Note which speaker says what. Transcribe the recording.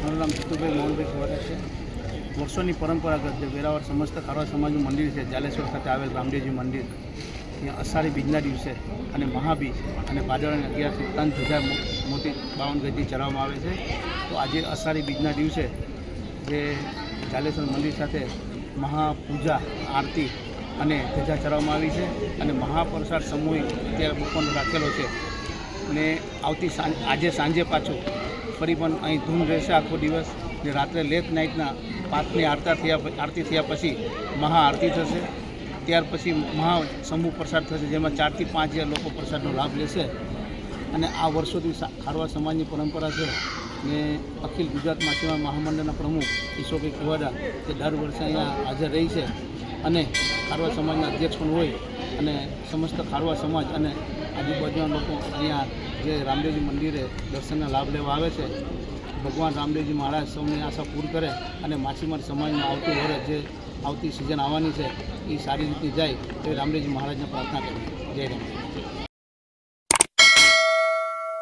Speaker 1: મારું નામ જીતુભાઈ મોહનભાઈ ખોરા છે. વર્ષોની પરંપરાગત જે વેરાવળ સમસ્ત ખારવા સમાજનું મંદિર છે, જાલેશ્વર ખાતે આવેલ રામદેવજી મંદિર, ત્યાં અષાઢી બીજના દિવસે અને મહાબીજ અને ભાદરવાની 11 ત્રણ ધજા મોટી 52 ગજની ચડાવવામાં આવે છે. તો આજે અષાઢી બીજના દિવસે જે જાલેશ્વર મંદિર સાથે મહાપૂજા, આરતી અને ધજા ચડાવવામાં આવી છે અને મહાપ્રસાદ સામૂહિક અત્યારે બપોરનો રાખેલો છે. ને આજે સાંજે પાછું ફરી પણ અહીં ધૂમ રહેશે આખો દિવસ. ને રાત્રે લેટ નાઇટના 5ની આરતી થયા પછી મહાઆરતી થશે. ત્યાર પછી સમૂહ પ્રસાદ થશે, જેમાં 4 થી 5 લોકો પ્રસાદનો લાભ લેશે. અને આ વર્ષોથી ખારવા સમાજની પરંપરા છે. ને અખિલ ગુજરાત માછીમાર મહામંડળના પ્રમુખ ઈશ્વરભાઈ ખોવાડા તે દર વર્ષે અહીંયા હાજર રહી છે અને ખારવા સમાજના અધ્યક્ષ પણ હોય અને સમસ્ત ખારવા સમાજ અને આજુબાજુના લોકો અહીંયા જે રામદેવજી મંદિરે દર્શનના લાભ લેવા આવે છે. ભગવાન રામદેવજી મહારાજ સૌની આશા પૂરી કરે અને માછીમાર સમાજમાં આવતું વર્ષ જે આવતી સિઝન આવવાની છે એ સારી રીતે જાય તો રામદેવજી મહારાજને પ્રાર્થના કરીએ. જય રામ.